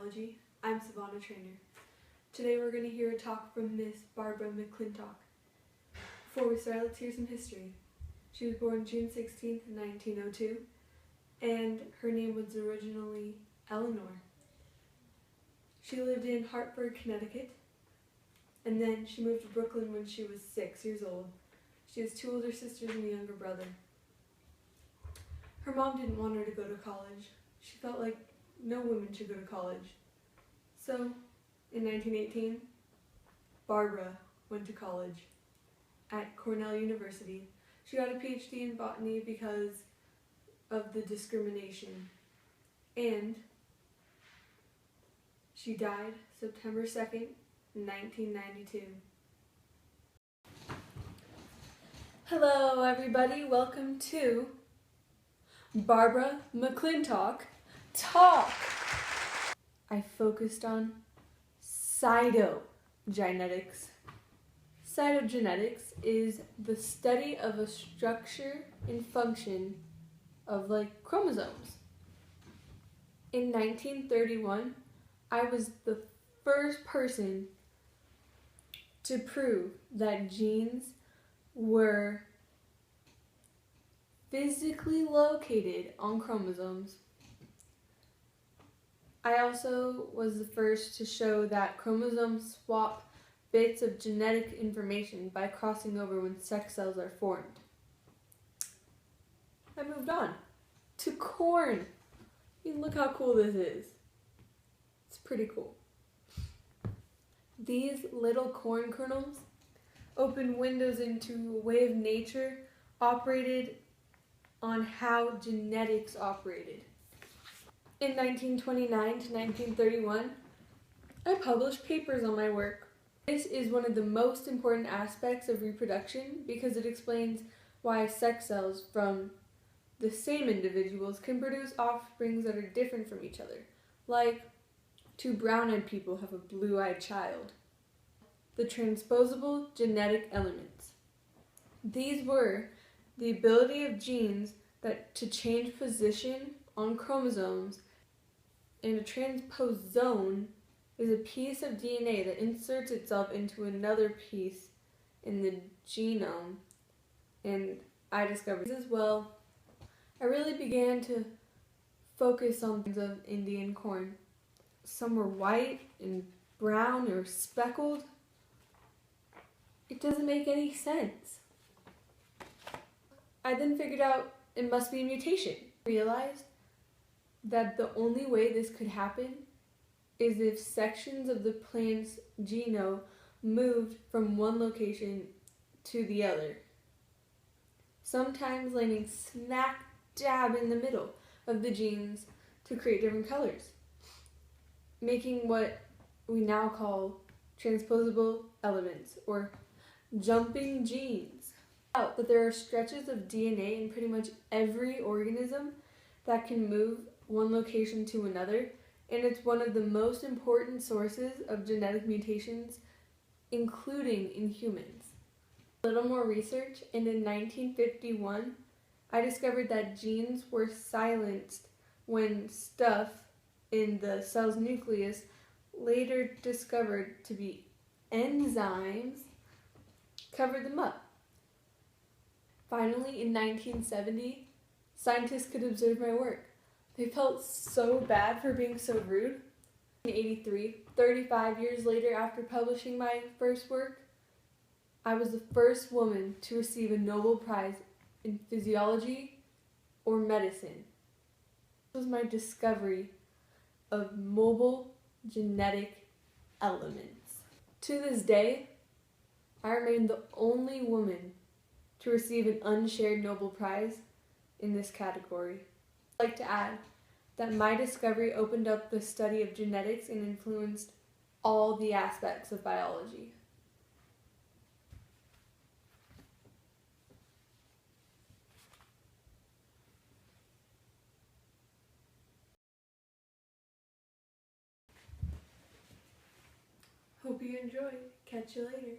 Biology. I'm Savannah Trainer. Today we're going to hear a talk from Miss Barbara McClintock. Before we start, let's hear some history. She was born June 16th, 1902, and her name was originally Eleanor. She lived in Hartford, Connecticut, and then she moved to Brooklyn when she was 6 years old. She has 2 older sisters and a younger brother. Her mom didn't want her to go to college. She felt like no woman should go to college. So, in 1918, Barbara went to college at Cornell University. She got a PhD in botany because of the discrimination. And she died September 2nd, 1992. Hello everybody, welcome to Barbara McClintock Talk. I focused on cytogenetics. Cytogenetics is the study of a structure and function of chromosomes. In 1931, I was the first person to prove that genes were physically located on chromosomes. I also was the first to show that chromosomes swap bits of genetic information by crossing over when sex cells are formed. I moved on to corn. Look how cool this is. It's pretty cool. These little corn kernels open windows into a way of nature operated on how genetics operated. In 1929 to 1931, I published papers on my work. This is one of the most important aspects of reproduction because it explains why sex cells from the same individuals can produce offsprings that are different from each other, like 2 brown-eyed people have a blue-eyed child. The transposable genetic elements. These were the ability of genes to change position on chromosomes, and a transposon is a piece of DNA that inserts itself into another piece in the genome, and I discovered this as well. I really began to focus on things of Indian corn. Some were white and brown or speckled. It doesn't make any sense. I then figured out it must be a mutation. I realized that the only way this could happen is if sections of the plant's genome moved from one location to the other, sometimes landing smack dab in the middle of the genes to create different colors, making what we now call transposable elements or jumping genes. Out that there are stretches of DNA in pretty much every organism that can move one location to another, and it's one of the most important sources of genetic mutations, including in humans. A little more research, and in 1951, I discovered that genes were silenced when stuff in the cell's nucleus, later discovered to be enzymes, covered them up. Finally, in 1970, scientists could observe my work. They felt so bad for being so rude. In 1983, 35 years later after publishing my first work, I was the first woman to receive a Nobel Prize in physiology or medicine. This was my discovery of mobile genetic elements. To this day, I remain the only woman to receive an unshared Nobel Prize in this category. I'd like to add that my discovery opened up the study of genetics and influenced all the aspects of biology. Hope you enjoyed. Catch you later.